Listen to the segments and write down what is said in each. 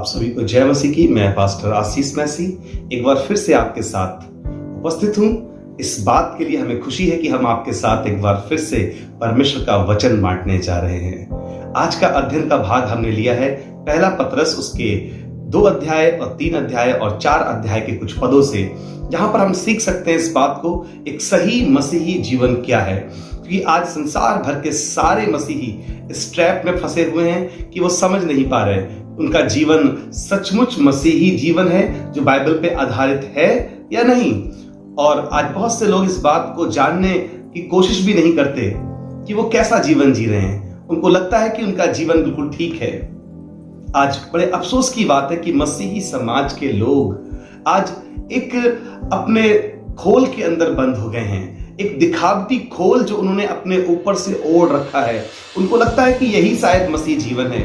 आप सभी को जय मसीह की। मैं पास्टर आशीष मैसी एक बार फिर से आपके साथ उपस्थित हूं। इस बात के लिए हमें खुशी है कि हम आपके साथ एक बार फिर से परमेश्वर का वचन बांटने जा रहे हैं। आज का अध्ययन का भाग हमने लिया है पहला पतरस, उसके 2 अध्याय और 3 अध्याय और 4 अध्याय के कुछ पदों से, जहां पर हम सीख सकते हैं इस बात को, एक सही मसीही जीवन क्या है। क्योंकि आज संसार भर के सारे मसीही इस ट्रैप में फंसे हुए हैं कि वो समझ नहीं पा रहे उनका जीवन सचमुच मसीही जीवन है जो बाइबल पे आधारित है या नहीं। और आज बहुत से लोग इस बात को जानने की कोशिश भी नहीं करते कि वो कैसा जीवन जी रहे हैं। उनको लगता है कि उनका जीवन बिल्कुल ठीक है। आज बड़े अफसोस की बात है कि मसीही समाज के लोग आज एक अपने खोल के अंदर बंद हो गए हैं, एक दिखावटी खोल जो उन्होंने अपने ऊपर से ओढ़ रखा है। उनको लगता है कि यही शायद मसीह जीवन है,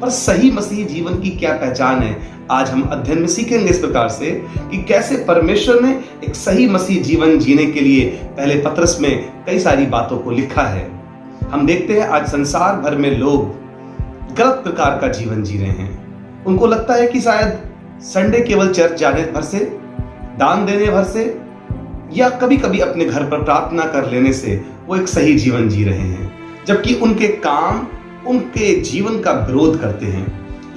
पर सही मसीह जीवन की क्या पहचान है, आज हम अध्ययन में सीखेंगे इस प्रकार से कि कैसे परमेश्वर ने एक सही मसीह जीवन जीने के लिए पहले पतरस में कई सारी बातों को लिखा है। हम देखते हैं आज संसार भर में लोग गलत प्रकार का जीवन जी रहे हैं। उनको लगता है कि शायद संडे केवल चर्च जाने भर से, दान देने भर से, या कभी कभी अपने घर पर प्रार्थना कर लेने से वो एक सही जीवन जी रहे हैं, जबकि उनके काम उनके जीवन का विरोध करते हैं।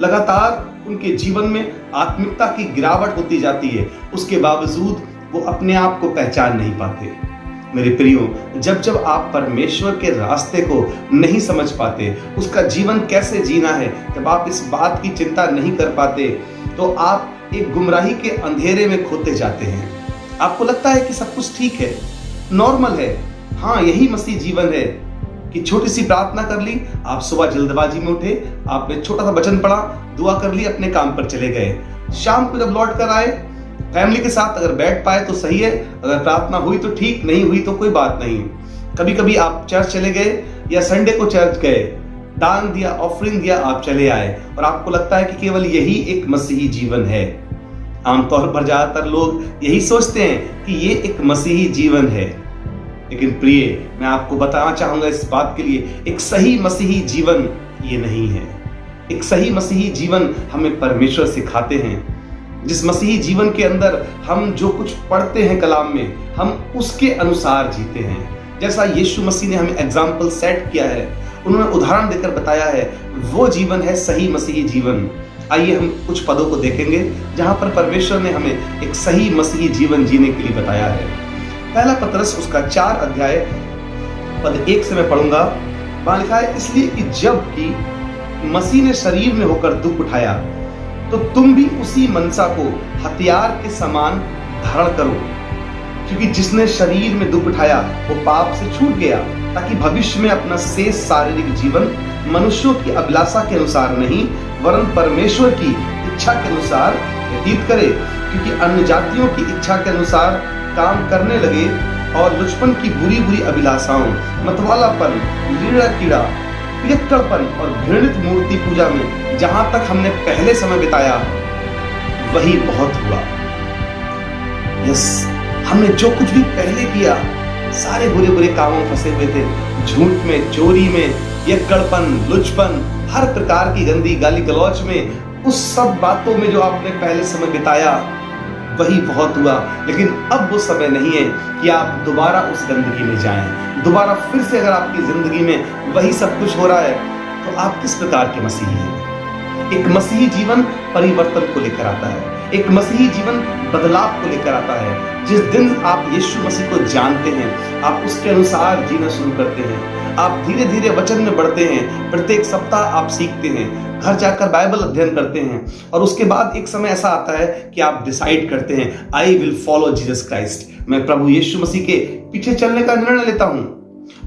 लगातार उनके जीवन में आत्मिकता की गिरावट होती जाती है, उसके बावजूद वो अपने आप को पहचान नहीं पाते। मेरे प्रियो, जब जब आप परमेश्वर के रास्ते को नहीं समझ पाते, उसका जीवन कैसे जीना है, जब आप इस बात की चिंता नहीं कर पाते, तो आप एक गुमराही के अंधेरे में खोते जाते हैं। आपको लगता है कि सब कुछ ठीक है, नॉर्मल है, हाँ यही मसीह जीवन है कि छोटी सी प्रार्थना कर ली, आप सुबह जल्दबाजी में उठे, आपने छोटा सा वचन पढ़ा, दुआ कर ली, अपने काम पर चले गए। शाम को जब लौट कर आए, फैमिली के साथ अगर बैठ पाए तो सही है, अगर प्रार्थना हुई तो ठीक, नहीं हुई तो कोई बात नहीं। कभी कभी आप चर्च चले गए या संडे को चर्च गए, दान दिया, ऑफरिंग दिया, आप चले आए, और आपको लगता है कि केवल यही एक मसीही जीवन है। आमतौर पर ज्यादातर लोग यही सोचते हैं कि ये एक मसीही जीवन है। लेकिन प्रिय, मैं आपको बताना चाहूंगा इस बात के लिए, एक सही मसीही जीवन ये नहीं है। एक सही मसीही जीवन हमें परमेश्वर सिखाते हैं। जिस मसीही जीवन के अंदर हम जो कुछ पढ़ते हैं कलाम में, हम उसके अनुसार जीते हैं। जैसा यीशु मसीह ने हमें एग्जाम्पल सेट किया है, उन्होंने उदाहरण देकर बताया है, वो जीवन है सही मसीही जीवन। आइए हम कुछ पदों को देखेंगे जहां पर परमेश्वर ने हमें एक सही मसीही जीवन जीने के लिए बताया है। पहला पतरस, उसका 4 अध्याय पद 1 से मैं पढ़ूंगा। वहां लिखा है, इसलिए कि जब कि मसीह ने शरीर में होकर दुख उठाया, तो तुम भी उसी मनसा को हथियार के समान धारण करो। क्योंकि जिसने शरीर में दुख उठाया वो पाप से छूट गया, ताकि भविष्य में अपना शेष शारीरिक जीवन मनुष्यों की अभिलाषा के अनुसार नहीं, वरन परमेश्वर की इच्छा के अनुसार व्यतीत करे। क्योंकि अन्य जातियों की इच्छा के अनुसार काम करने लगे और लुचपन की बुरी बुरी अभिलाषाओं, मतवालापन, लीड़ा कीड़ा, पियक्कड़पन और घृणित मूर्ति पूजा में जहां तक हमने पहले समय बिताया, वही बहुत हुआ। यस, हमने जो कुछ भी पहले किया, सारे बुरे बुरे कामों में फंसे हुए थे। झूठ में, चोरी में, पियक्कड़पन, लुचपन, हर प्रकार की गंदी गाली गलौज में, उस सब बातों में जो आपने पहले समय बिताया, वही बहुत हुआ। लेकिन अब वो समय नहीं है कि आप दोबारा उस गंदगी में जाएं। दोबारा फिर से अगर आपकी जिंदगी में वही सब कुछ हो रहा है, तो आप किस प्रकार के मसीही हैं? एक मसीही जीवन परिवर्तन को लेकर आता है, एक मसीही जीवन बदलाव को लेकर आता है। जिस दिन आप यीशु मसीह को जानते हैं, आप उसके अनुसार जीना शुरू करते हैं, आप धीरे धीरे वचन में बढ़ते हैं। प्रत्येक सप्ताह आप सीखते हैं, घर जाकर बाइबल अध्ययन करते हैं, और उसके बाद एक समय ऐसा आता है कि आप डिसाइड करते हैं, I will follow Jesus Christ, मैं प्रभु यीशु मसीह के पीछे चलने का निर्णय लेता हूं।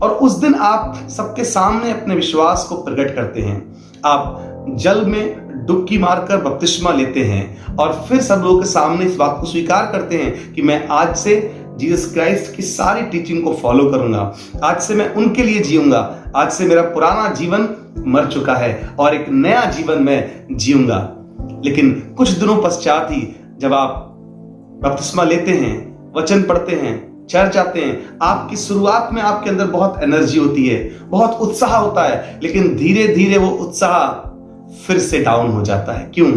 और उस दिन आप सबके सामने अपने विश्वास को प्रकट करते हैं। आप जल में डुबकी मारकर बपतिस्मा लेते हैं, और फिर सब लोगों के सामने इस बात को स्वीकार करते हैं कि मैं आज से जीसस क्राइस्ट की सारी टीचिंग को फॉलो करूंगा, आज से मैं उनके लिए जीऊंगा, आज से मेरा पुराना जीवन मर चुका है और एक नया जीवन मैं जीऊंगा। लेकिन कुछ दिनों पश्चात ही जब आप बपतिस्मा लेते हैं, वचन पढ़ते हैं, चर्च जाते हैं, आपकी शुरुआत में आपके अंदर बहुत एनर्जी होती है, बहुत उत्साह होता है, लेकिन धीरे धीरे वो उत्साह फिर से डाउन हो जाता है। क्यों?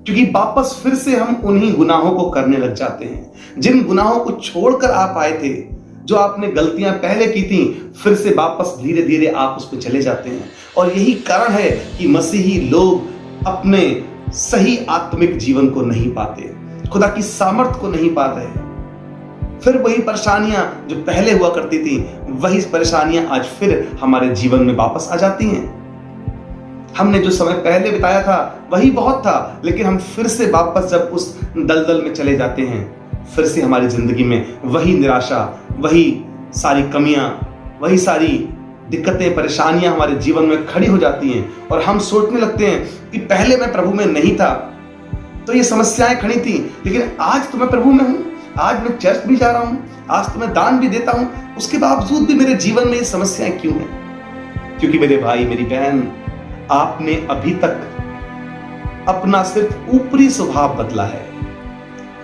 क्योंकि वापस फिर से हम उन्हीं गुनाहों को करने लग जाते हैं जिन गुनाहों को छोड़कर आप आए थे। जो आपने गलतियां पहले की थी, फिर से वापस धीरे धीरे आप उसमें चले जाते हैं। और यही कारण है कि मसीही लोग अपने सही आत्मिक जीवन को नहीं पाते, खुदा की सामर्थ को नहीं पाते। फिर वही परेशानियां जो पहले हुआ करती थी, वही परेशानियां आज फिर हमारे जीवन में वापस आ जाती हैं। हमने जो समय पहले बिताया था वही बहुत था, लेकिन हम फिर से वापस जब उस दलदल में चले जाते हैं, फिर से हमारी जिंदगी में वही निराशा, वही सारी कमियां, वही सारी दिक्कतें, परेशानियां हमारे जीवन में खड़ी हो जाती हैं। और हम सोचने लगते हैं कि पहले मैं प्रभु में नहीं था तो ये समस्याएं खड़ी थी, लेकिन आज तो मैं प्रभु में हूं, आज मैं चर्च भी जा रहा हूं, आज तो मैं दान भी देता हूं, उसके बावजूद भी मेरे जीवन में ये समस्याएं क्यों हैं? क्योंकि मेरे भाई, मेरी बहन, आपने अभी तक अपना सिर्फ ऊपरी स्वभाव बदला है।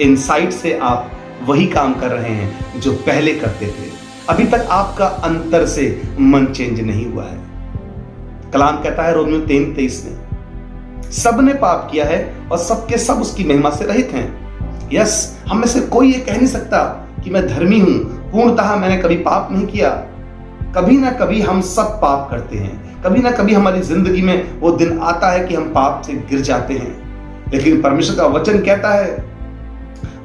इनसाइड से आप वही काम कर रहे हैं जो पहले करते थे। अभी तक आपका अंतर से मन चेंज नहीं हुआ है। कलाम कहता है रोमियो 3:23 में, सबने पाप किया है और सबके सब उसकी महिमा से रहित हैं। यस, हम में से कोई ये कह नहीं सकता कि मैं धर्मी हूं, पूर्णतः मैंने कभी पाप नहीं किया। कभी ना कभी हम सब पाप करते हैं, कभी ना कभी हमारी जिंदगी में वो दिन आता है कि हम पाप से गिर जाते हैं। लेकिन परमेश्वर का वचन कहता है,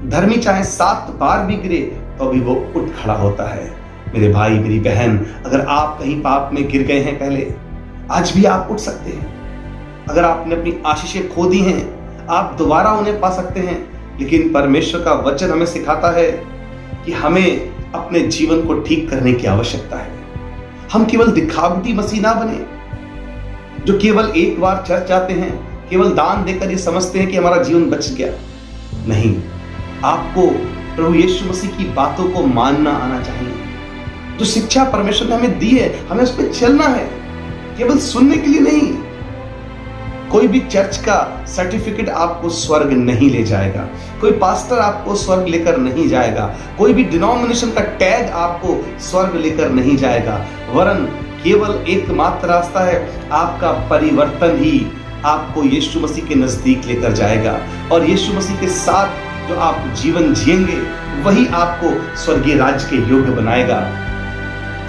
धर्मी चाहे 7 बार भी गिरे तो भी वो उठ खड़ा होता है। मेरे भाई, मेरी बहन, अगर आप कहीं पाप में गिर गए हैं पहले, आज भी आप उठ सकते हैं। अगर आपने अपनी आशीषें खो दी हैं, आप दोबारा उन्हें पा सकते हैं। लेकिन परमेश्वर का वचन हमें सिखाता है कि हमें अपने जीवन को ठीक करने की आवश्यकता है। हम केवल दिखावटी मसीह ना बने जो केवल एक बार चर्च जाते हैं, केवल दान देकर ये समझते हैं कि हमारा जीवन बच गया। नहीं, आपको प्रभु यीशु मसीह की बातों को मानना आना चाहिए। जो शिक्षा परमेश्वर ने हमें दी है, हमें उस पर चलना है, केवल सुनने के लिए नहीं। कोई भी चर्च का सर्टिफिकेट आपको स्वर्ग नहीं ले जाएगा, कोई पास्टर आपको स्वर्ग लेकर नहीं जाएगा, कोई भी डिनोमिनेशन का टैग आपको स्वर्ग लेकर नहीं जाएगा। वरन केवल एकमात्र रास्ता है, आपका परिवर्तन ही आपको यीशु मसीह के नजदीक लेकर जाएगा। और यीशु मसीह के साथ जो आप जीवन जिएंगे, वही आपको स्वर्गीय राज्य के योग्य बनाएगा।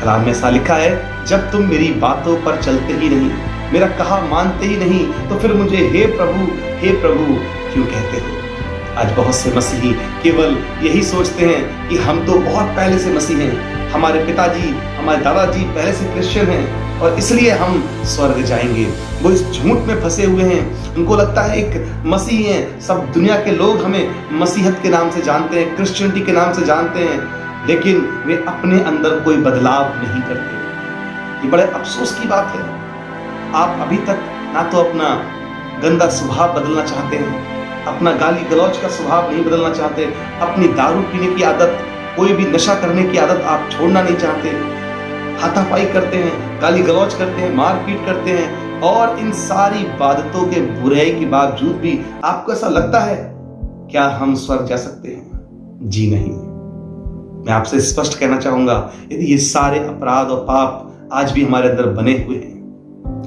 कलाम में ऐसा लिखा है, जब तुम मेरी बातों पर चलते ही नहीं, मेरा कहा मानते ही नहीं, तो फिर मुझे हे प्रभु क्यों कहते हो? आज बहुत से मसीही केवल यही सोचते हैं कि हम तो बहुत पहले से मसीह हैं, हमारे पिताजी, हमारे दादाजी पहले से क्रिश्चियन हैं और इसलिए हम स्वर्ग जाएंगे। वो इस झूठ में फंसे हुए हैं। उनको लगता है एक मसीह हैं, सब दुनिया के लोग हमें मसीहत के नाम से जानते हैं, क्रिश्चियनिटी के नाम से जानते हैं, लेकिन वे अपने अंदर कोई बदलाव नहीं करते। ये बड़े अफसोस की बात है। आप अभी तक ना तो अपना गंदा स्वभाव बदलना चाहते हैं, अपना गाली गलौज का स्वभाव नहीं बदलना चाहते, अपनी दारू पीने की आदत, कोई भी नशा करने की आदत आप छोड़ना नहीं चाहते, हाथापाई करते हैं, गाली गलौज करते हैं, मारपीट करते हैं, और इन सारी बातों के बुराई के बावजूद भी आपको ऐसा लगता है क्या हम स्वर्ग जा सकते हैं? जी नहीं। मैं आपसे स्पष्ट कहना चाहूंगा, यदि ये सारे अपराध और पाप आज भी हमारे अंदर बने हुए हैं,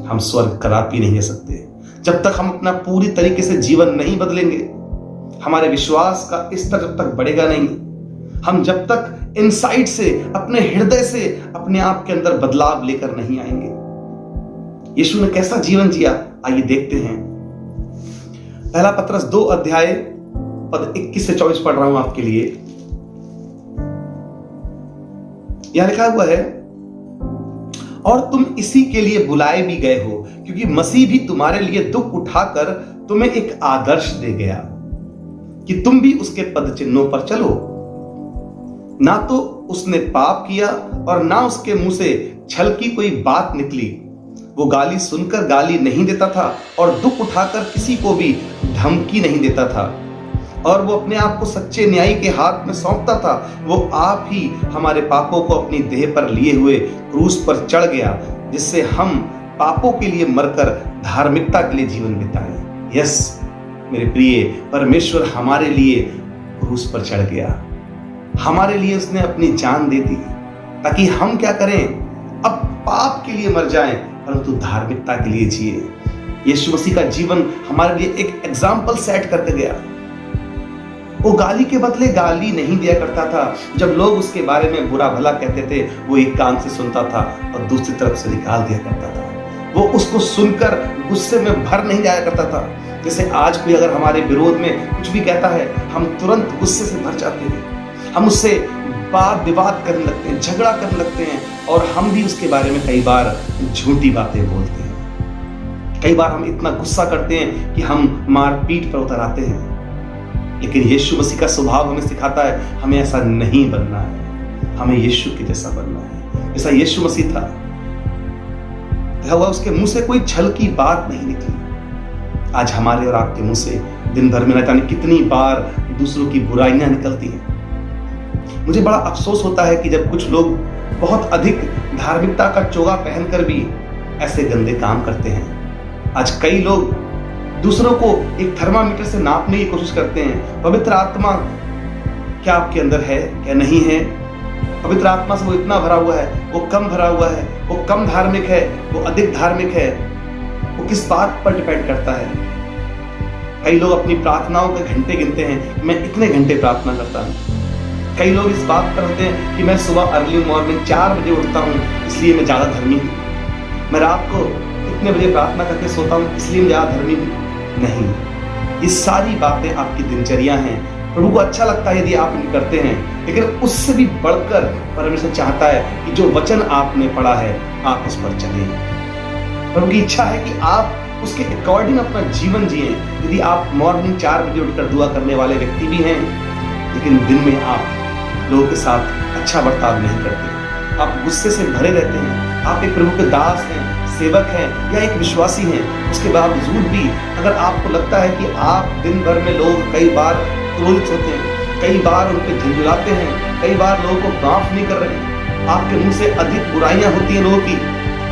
हम स्वर्ग कदापि नहीं जा सकते। जब तक हम अपना पूरी तरीके से जीवन नहीं बदलेंगे, हमारे विश्वास का स्तर जब तक बढ़ेगा नहीं, हम जब तक इनसाइड से, अपने हृदय से अपने आप के अंदर बदलाव लेकर नहीं आएंगे। यीशु ने कैसा जीवन जिया, आइए देखते हैं। पहला पत्रस 2 अध्याय पद 21 से 24 पढ़ रहा हूं आपके लिए। यहां लिखा हुआ है, और तुम इसी के लिए बुलाए भी गए हो, क्योंकि मसीह भी तुम्हारे लिए दुख उठाकर तुम्हें एक आदर्श दे गया कि तुम भी उसके पद चिन्हों पर चलो। ना तो उसने पाप किया और ना उसके मुंह से छल की कोई बात निकली। वो गाली सुनकर गाली नहीं देता था और दुख उठाकर किसी को भी धमकी नहीं देता था, और वो अपने आप को सच्चे न्यायी के हाथ में सौंपता था। वो आप ही हमारे पापों को अपनी देह पर लिए हुए क्रूस पर चढ़ गया, जिससे हम पापों के लिए मरकर धार्मिकता के लिए जीवन बिताएं। यस मेरे प्रिय, परमेश्वर हमारे लिए क्रूस पर चढ़ गया, हमारे लिए उसने अपनी जान दे दी, ताकि हम क्या करें, अब पाप के लिए मर जाएं परंतु धार्मिकता के लिए जिए। यीशु मसीह का जीवन हमारे लिए एक एग्जाम्पल सेट करके गया। वो गाली के बदले गाली नहीं दिया करता था। जब लोग उसके बारे में बुरा भला कहते थे, वो एक कान से सुनता था और दूसरी तरफ से निकाल दिया करता था। वो उसको सुनकर गुस्से में भर नहीं जाया करता था। जैसे आज कोई अगर हमारे विरोध में कुछ भी कहता है, हम तुरंत गुस्से से भर जाते हैं, हम उससे वाद विवाद करने लगते हैं, झगड़ा करने लगते हैं, और हम भी उसके बारे में कई बार झूठी बातें बोलते हैं। कई बार हम इतना गुस्सा करते हैं कि हम मारपीट पर उतर आते हैं। लेकिन यीशु मसीह का स्वभाव हमें सिखाता है हमें ऐसा नहीं बनना है, हमें यीशु के जैसा बनना है, जैसा यीशु मसीह था। हुआ उसके मुंह से कोई छल की बात नहीं निकली। आज हमारे और आपके मुंह से दिन भर में न जाने कितनी बार दूसरों की बुराइयां निकलती हैं। मुझे बड़ा अफसोस होता है कि जब कुछ लोग बहुत अधिक धार्मिकता का चोगा पहनकर भी ऐसे गंदे काम करते हैं। आज कई लोग दूसरों को एक थर्मामीटर से नापने की कोशिश करते हैं। पवित्र आत्मा क्या आपके अंदर है, क्या नहीं है? पवित्र आत्मा से वो इतना भरा हुआ है, वो कम भरा हुआ है, वो कम धार्मिक है, वो अधिक धार्मिक है, वो किस बात पर डिपेंड करता है? कई लोग अपनी प्रार्थनाओं के घंटे गिनते हैं, मैं इतने घंटे प्रार्थना करता हूँ। कई लोग इस बात पर होते हैं कि मैं सुबह अर्ली मॉर्निंग 4 बजे उठता हूँ, इसलिए मैं ज्यादा धर्मी हूँ। मैं रात को इतने बजे प्रार्थना करके सोता हूँ, इसलिए मैं ज्यादा धर्मी हूँ। नहीं, ये सारी बातें आपकी दिनचर्या हैं। प्रभु को अच्छा लगता है यदि आप इन्हें करते हैं, लेकिन उससे भी बढ़कर परमेश्वर चाहता है कि जो वचन आपने पढ़ा है आप उस पर चलें। प्रभु की इच्छा है कि आप उसके अकॉर्डिंग अपना जीवन जिए। यदि आप मॉर्निंग 4 बजे उठकर दुआ करने वाले व्यक्ति भी हैं, लेकिन दिन में आप लोगों के साथ अच्छा बर्ताव नहीं करते, आप गुस्से से भरे रहते हैं, आप एक प्रभु के दास हैं, सेवक हैं या एक विश्वासी हैं, उसके बावजूद भी अगर आपको लगता है कि आप दिन भर में लोग कई बार क्रोधित होते हैं, कई बार उन पर झुंझुलाते हैं, कई बार लोगों को माफ नहीं कर रहे हैं, आपके मुंह से अधिक बुराइयां होती हैं लोगों की,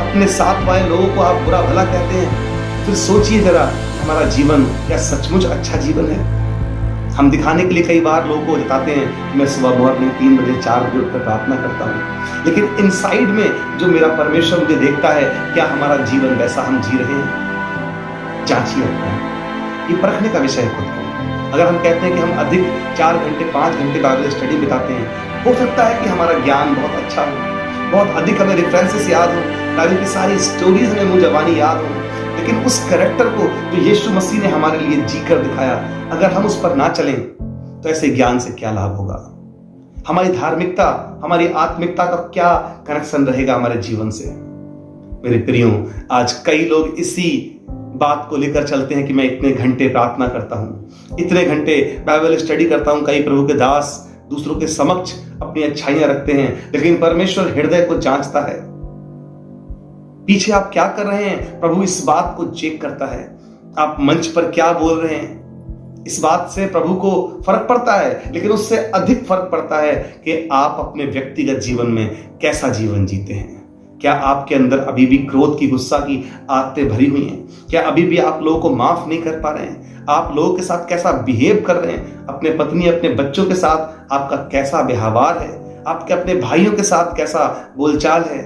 अपने साथ वाले लोगों को आप बुरा भला कहते हैं, फिर सोचिए जरा हमारा जीवन क्या सचमुच अच्छा जीवन है? हम दिखाने के लिए कई बार लोगों को बताते हैं कि मैं सुबह मॉर्निंग 3 बजे 4 बजे उठकर प्रार्थना करता हूँ, लेकिन इनसाइड में जो मेरा परमेश्वर मुझे देखता है, क्या हमारा जीवन वैसा हम जी रहे हैं? जांचिए अपना, ये परखने का विषय है खुद को। अगर हम कहते हैं कि हम अधिक 4 घंटे 5 घंटे बाइबल स्टडी बिताते हैं, हो सकता है कि हमारा ज्ञान बहुत अच्छा हो, बहुत अधिक हमें रेफरेंसेस याद हो, बाइबल की सारी स्टोरीज हमें मुंह जबानी याद हो, लेकिन उस कैरेक्टर को जो यीशु मसीह ने हमारे लिए जीकर दिखाया, अगर हम उस पर ना चलें तो ऐसे ज्ञान से क्या लाभ होगा? हमारी धार्मिकता, हमारी आत्मिकता का क्या कनेक्शन रहेगा हमारे जीवन से? मेरे प्रियो, आज कई लोग इसी बात को लेकर चलते हैं कि मैं इतने घंटे प्रार्थना करता हूं, इतने घंटे बाइबल स्टडी करता हूं। कई प्रभु के दास दूसरों के समक्ष अपनी अच्छाइयां रखते हैं, लेकिन परमेश्वर हृदय को जांचता है। पीछे आप क्या कर रहे हैं, प्रभु इस बात को चेक करता है। आप मंच पर क्या बोल रहे हैं, इस बात से प्रभु को फर्क पड़ता है, लेकिन उससे अधिक फर्क पड़ता है कि आप अपने व्यक्तिगत जीवन में कैसा जीवन जीते हैं। क्या आपके अंदर अभी भी क्रोध की, गुस्सा की आदतें भरी हुई हैं? क्या अभी भी आप लोगों को माफ नहीं कर पा रहे हैं? आप लोगों के साथ कैसा बिहेव कर रहे हैं? अपने पत्नी, अपने बच्चों के साथ आपका कैसा व्यवहार है? आपके अपने भाइयों के साथ कैसा बोलचाल है?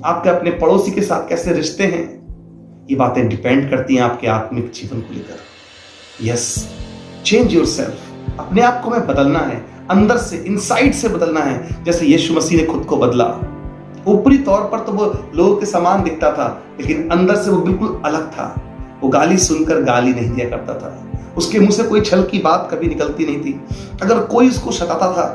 आपके अपने पड़ोसी के साथ कैसे रिश्ते हैं? ये बातें डिपेंड करती हैं आपके आत्मिक जीवन को लेकर। Yes, change yourself. अपने आप को हमें बदलना है, अंदर से, इनसाइड से बदलना है, जैसे यीशु मसीह ने खुद को बदला। ऊपरी तौर पर तो वो लोगों के समान दिखता था, लेकिन अंदर से वो बिल्कुल अलग था। वो गाली सुनकर गाली नहीं दिया करता था, उसके मुंह से कोई छल की बात कभी निकलती नहीं थी। अगर कोई उसको सताता था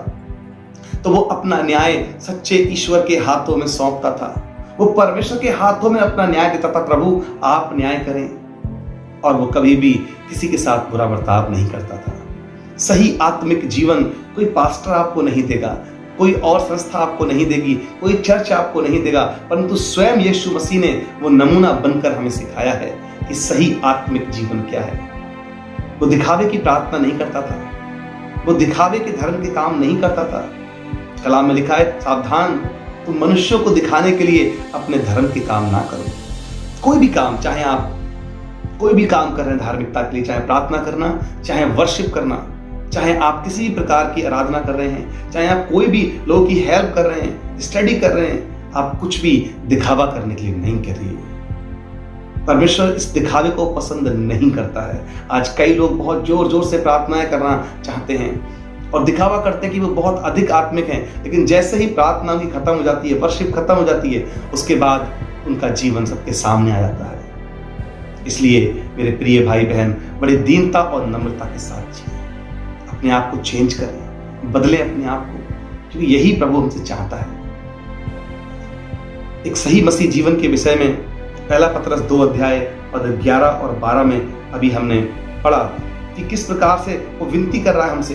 तो वो अपना न्याय सच्चे ईश्वर के हाथों में सौंपता था। वो परमेश्वर के हाथों में अपना न्याय देता था, प्रभु आप न्याय करें। और वो कभी भी किसी के साथ बुरा बर्ताव नहीं करता था। सही आत्मिक जीवन कोई पास्टर आपको नहीं देगा, कोई और संस्था आपको नहीं देगी, कोई चर्च आपको नहीं देगा, परंतु स्वयं यीशु मसीह ने वो नमूना बनकर हमें सिखाया है कि सही आत्मिक जीवन क्या है। वो दिखावे की प्रार्थना नहीं करता था, वो दिखावे के धर्म के काम नहीं करता था। कलाम में लिखा है, सावधान, तुम मनुष्यों को दिखाने के लिए अपने धर्म के काम ना करो। कोई भी काम, चाहे आप कोई भी काम कर रहे हैं धार्मिकता के लिए, चाहे प्रार्थना करना, चाहे वर्शिप करना, चाहे आप किसी भी प्रकार की आराधना कर रहे हैं, चाहे आप कोई भी लोगों की हेल्प कर रहे हैं, स्टडी कर रहे हैं, आप कुछ भी दिखावा करने के लिए नहीं कर रही है। परमेश्वर इस दिखावे को पसंद नहीं करता है। आज कई लोग बहुत जोर जोर से प्रार्थनाएं करना चाहते हैं और दिखावा करते हैं कि वो बहुत अधिक आत्मिक हैं, लेकिन जैसे ही प्रार्थना उनकी खत्म हो जाती है, वर्शिप खत्म हो जाती है, उसके बाद उनका जीवन सबके सामने आ जाता है। इसलिए मेरे प्रिय भाई बहन, बड़ी दीनता और नम्रता के साथ जिए, अपने आप को चेंज करें, बदलें अपने आप को, क्योंकि यही प्रभु हमसे चाहता है। एक सही मसीह जीवन के विषय में पहला पतरस 2 अध्याय पद 11 और 12 में अभी हमने पढ़ा कि किस प्रकार से वो विनती कर रहा है हमसे।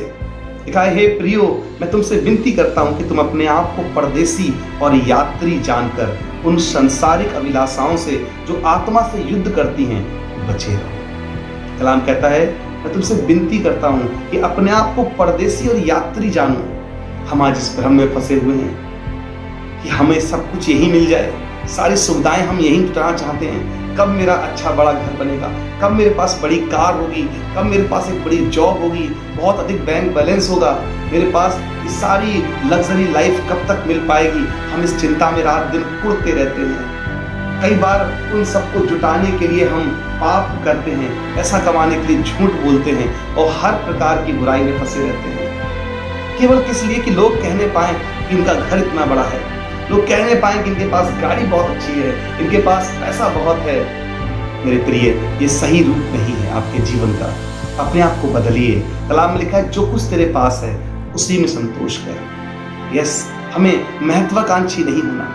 लिखा है, हे प्रियो, मैं तुमसे विनती करता हूं कि तुम अपने आप को परदेसी और यात्री जानकर उन संसारिक अभिलाषाओं से जो आत्मा से युद्ध करती हैं बचे रहो। कलाम कहता है, मैं तुमसे विनती करता हूं कि अपने आप को परदेसी और यात्री जानो। हम आज इस भ्रम में फंसे हुए हैं कि हमें सब कुछ यही मिल जाए, सारी सुविधाएं हम यही उठाना चाहते हैं। कब मेरा अच्छा बड़ा घर बनेगा, कब मेरे पास बड़ी कार होगी, कब मेरे पास एक बड़ी जॉब होगी, बहुत अधिक बैंक बैलेंस होगा, मेरे पास ये सारी लग्जरी लाइफ कब तक मिल पाएगी। हम इस चिंता में रात दिन कुड़ते रहते हैं। कई बार उन सबको जुटाने के लिए हम पाप करते हैं, पैसा कमाने के लिए झूठ बोलते हैं और हर प्रकार की बुराई में फंसे रहते हैं, केवल किस लिए कि लोग कहने पाए कि इनका घर इतना बड़ा है, लोग कहने पाए कि इनके पास गाड़ी बहुत अच्छी है, इनके पास पैसा बहुत है। मेरे प्रिय, ये सही रूप नहीं है आपके जीवन का। अपने आप को बदलिए। कलाम में लिखा है, जो कुछ तेरे पास है उसी में संतोष कर। यस, हमें महत्वाकांक्षी नहीं होना,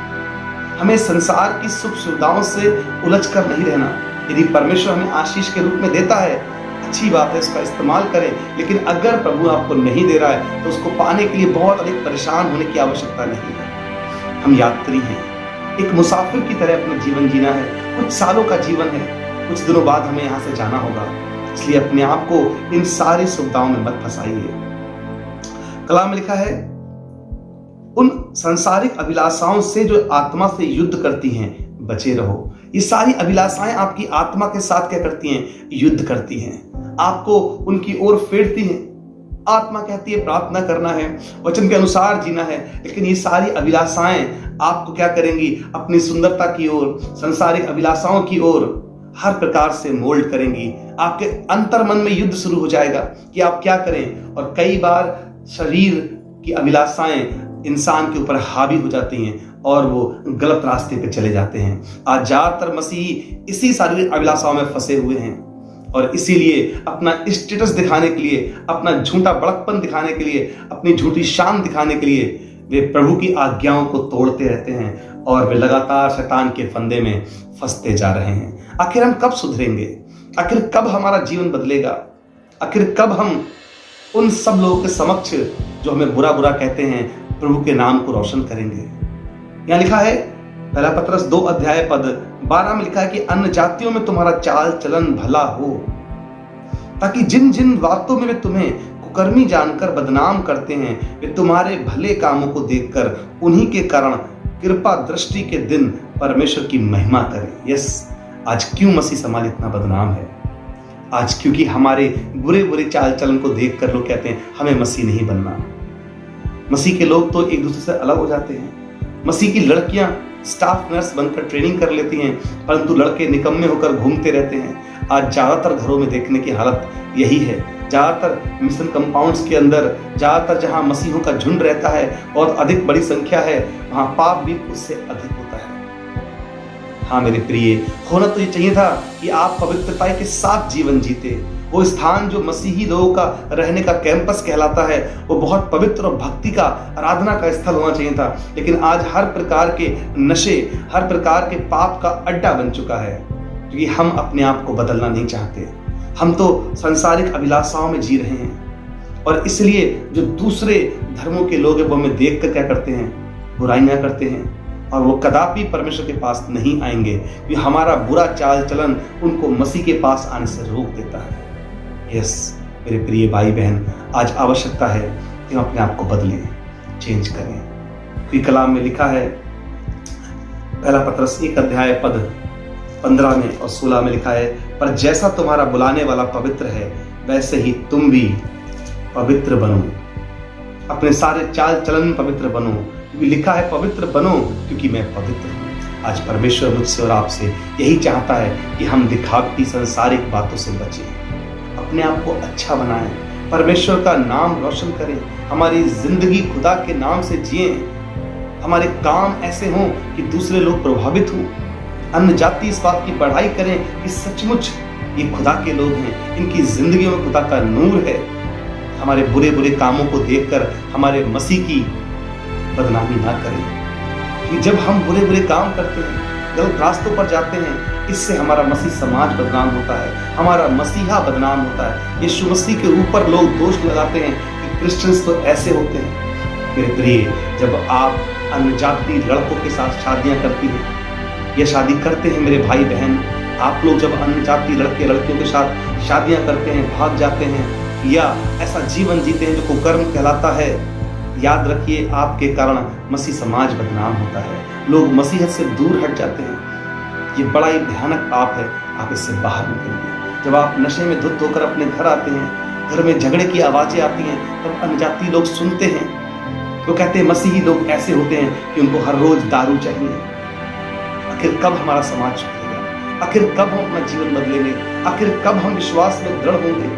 हमें संसार की सुख सुविधाओं से उलझ कर नहीं रहना। यदि परमेश्वर हमें आशीष के रूप में देता है, अच्छी बात है, उसका इस्तेमाल करें, लेकिन अगर प्रभु आपको नहीं दे रहा है तो उसको पाने के लिए बहुत अधिक परेशान होने की आवश्यकता नहीं है। हम यात्री हैं, एक मुसाफिर की तरह अपना जीवन जीना है। कुछ सालों का जीवन है, कुछ दिनों बाद हमें यहाँ से जाना होगा, इसलिए अपने आप को इन सारी सुविधाओं में मत फंसाइए। कलाम में लिखा है, उन सांसारिक अभिलाषाओं से जो आत्मा से युद्ध करती हैं बचे रहो। ये सारी अभिलाषाएं आपकी आत्मा के साथ क्या करती हैं? युद्ध करती हैं, आपको उनकी ओर फेरती हैं। आत्मा कहती है प्रार्थना करना है, वचन के अनुसार जीना है, लेकिन ये सारी अभिलाषाएं आपको क्या करेंगी? अपनी सुंदरता की ओर, संसारिक अभिलाषाओं की ओर हर प्रकार से मोल्ड करेंगी। आपके अंतर मन में युद्ध शुरू हो जाएगा कि आप क्या करें, और कई बार शरीर की अभिलाषाएं इंसान के ऊपर हावी हो जाती हैं और वो गलत रास्ते पे चले जाते हैं। आज ज्यादातर मसीही इसी सारी अभिलाषाओं में फंसे हुए हैं और इसीलिए अपना स्टेटस दिखाने के लिए, अपना झूठा बड़कपन दिखाने के लिए, अपनी झूठी शान दिखाने के लिए वे प्रभु की आज्ञाओं को तोड़ते रहते हैं और वे लगातार शैतान के फंदे में फंसते जा रहे हैं। आखिर हम कब सुधरेंगे? आखिर कब हमारा जीवन बदलेगा? आखिर कब हम उन सब लोगों के समक्ष जो हमें बुरा बुरा कहते हैं प्रभु के नाम को रोशन करेंगे? यहाँ लिखा है, पहला पतरस 2 अध्याय पद 12 में लिखा है कि अन्य जातियों में तुम्हारा चाल चलन भला हो, ताकि जिन जिन बातों में वे तुम्हें कुकर्मी जानकर बदनाम करते हैं, वे तुम्हारे भले कामों को देखकर उन्हीं के कारण कृपा दृष्टि के दिन परमेश्वर की महिमा करें। यस, आज क्यों मसीह समाज इतना बदनाम है? आज क्योंकि हमारे बुरे बुरे चाल चलन को देखकर लोग कहते हैं हमें मसीह नहीं बनना। मसीह के लोग तो एक दूसरे से अलग हो जाते हैं। मसीह की लड़कियां स्टाफ नर्स बनकर ट्रेनिंग कर लेती हैं, परंतु लड़के निकम्मे होकर घूमते रहते हैं। आज ज्यादातर घरों में देखने की हालत यही है। ज्यादातर मिशन कंपाउंड्स के अंदर, ज्यादातर जहां मसीहों का झुंड रहता है, बहुत अधिक बड़ी संख्या है, वहां पाप भी उससे अधिक होता है। हाँ मेरे प्रिय, होना तो ये चाहिए था कि आप पवित्रता के साथ जीवन जीते। वो स्थान जो मसीही लोगों का रहने का कैंपस कहलाता है, वो बहुत पवित्र और भक्ति का, आराधना का स्थल होना चाहिए था। लेकिन आज हर प्रकार के नशे, हर प्रकार के पाप का अड्डा बन चुका है, क्योंकि हम अपने आप को बदलना नहीं चाहते। हम तो सांसारिक अभिलाषाओं में जी रहे हैं और इसलिए जो दूसरे धर्मों के लोग हैं वो हमें देख कर क्या करते हैं? बुराइयां करते हैं, और वो कदापि परमेश्वर के पास नहीं आएंगे, क्योंकि हमारा बुरा चाल चलन उनको मसीह के पास आने से रोक देता है। यस मेरे प्रिय भाई बहन, आज आवश्यकता है कि हम अपने आप को बदलें, चेंज करें, क्योंकि कलाम में लिखा है, पहला पतरस 1 अध्याय पद 15 में और 16 में लिखा है, पर जैसा तुम्हारा बुलाने वाला पवित्र है वैसे ही तुम भी पवित्र बनो। अपने सारे चाल चलन में पवित्र बनो, क्योंकि लिखा है पवित्र बनो क्योंकि मैं पवित्र हूँ। आज परमेश्वर मुझसे और आपसे यही चाहता है कि हम दिखावटी सांसारिक बातों से बचें, अपने आप को अच्छा बनाएं, परमेश्वर का नाम रोशन करें, हमारी जिंदगी खुदा के नाम से जिएं, हमारे काम ऐसे हों कि दूसरे लोग प्रभावित हों, अन्य जाति इस बात की बढ़ाई करें कि सचमुच ये खुदा के लोग हैं, इनकी जिंदगियों में खुदा का नूर है। हमारे बुरे बुरे कामों को देखकर हमारे मसीह की बदनामी ना करें, कि जब हम बुरे बुरे काम करते हैं, गलत रास्तों पर जाते हैं, इससे हमारा मसीह समाज बदनाम होता है, हमारा मसीहा बदनाम होता है। यीशु मसीह के ऊपर लोग दोष लगाते हैं कि क्रिश्चियंस तो ऐसे होते हैं। मेरे प्रिय, जब आप अन्य जाति लड़कों के साथ शादियां करती हैं या शादी करते हैं, मेरे भाई बहन, आप लोग जब अन्य जाति लड़के लड़कियों के साथ शादियां करते हैं, भाग जाते हैं या ऐसा जीवन जीते हैं जो कुकर्म कहलाता है, याद रखिए आपके कारण मसीह समाज बदनाम होता है, लोग मसीहत से दूर हट जाते हैं। ये बड़ा ही भयानक पाप है, आप इससे बाहर निकलिए। जब आप नशे में धुत होकर अपने घर आते हैं, घर में झगड़े की आवाजें आती हैं, तब अन्यजाति लोग सुनते हैं, वो कहते हैं मसीही लोग ऐसे होते हैं कि उनको हर रोज दारू चाहिए। आखिर कब हमारा समाज सुधरेगा? आखिर कब हम अपना जीवन बदलेंगे? आखिर कब हम विश्वास में दृढ़ होंगे?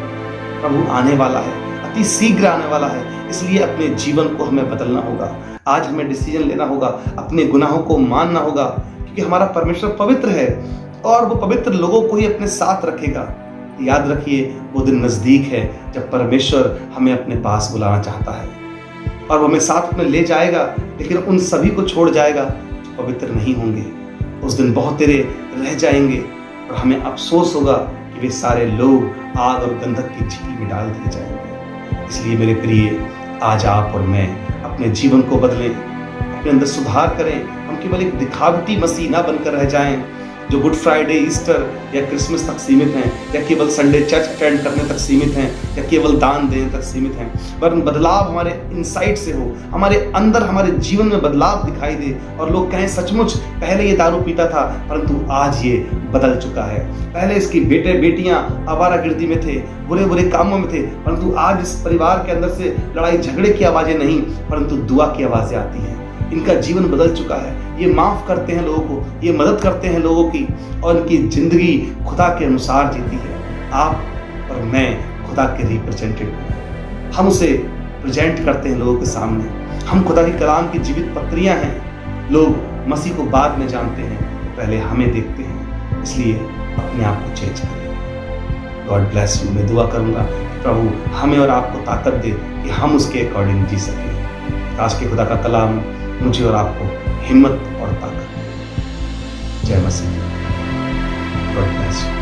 प्रभु आने वाला है, अति शीघ्र आने वाला है, इसलिए अपने जीवन को हमें बदलना होगा। आज हमें डिसीजन लेना होगा, अपने गुनाहों को मानना होगा, क्योंकि हमारा परमेश्वर पवित्र है और वो पवित्र लोगों को ही अपने साथ रखेगा। याद रखिए, वो दिन नजदीक है जब परमेश्वर हमें अपने पास बुलाना चाहता है और वो हमें साथ में ले जाएगा, लेकिन उन सभी को छोड़ जाएगा जो पवित्र नहीं होंगे। उस दिन बहुत तेरे रह जाएंगे और हमें अफसोस होगा कि वे सारे लोग आग और गंधक की झील में डाल दिए जाएंगे। इसलिए मेरे प्रिय, आज आप और मैं अपने जीवन को बदलें, अपने अंदर सुधार करें। हम केवल एक दिखावटी मसीह ना बनकर रह जाएं जो गुड फ्राइडे, ईस्टर या क्रिसमस तक सीमित हैं, या केवल संडे चर्च अटेंड करने तक सीमित हैं, या केवल दान देने तक सीमित हैं, वरन बदलाव हमारे इनसाइड से हो, हमारे अंदर हमारे जीवन में बदलाव दिखाई दे और लोग कहें सचमुच पहले ये दारू पीता था परंतु आज ये बदल चुका है। पहले इसकी बेटे बेटियां आवारागर्दी में थे, बुरे बुरे कामों में थे, परंतु आज इस परिवार के अंदर से लड़ाई झगड़े की आवाजें नहीं परंतु दुआ की आवाजें आती हैं। इनका जीवन बदल चुका है, ये माफ करते हैं लोगों को, ये मदद करते हैं लोगों की और इनकी जिंदगी खुदा के अनुसार जीती है। आप और मैं खुदा के रिप्रेजेंटेटिव हैं, हम उसे प्रेजेंट करते हैं लोगों के सामने, हम खुदा की कलाम की जीवित पत्रियां हैं। लोग मसीह को बाद में जानते हैं, पहले हमें देखते हैं, इसलिए अपने आप को चेंज करें। God bless you. मैं दुआ करूंगा कि प्रभु हमें और आपको ताकत दे कि हम उसके अकॉर्डिंग जी सकें। आज के खुदा का कलाम मुझे और आपको हिम्मत और ताकत। जय मसीह। God bless you.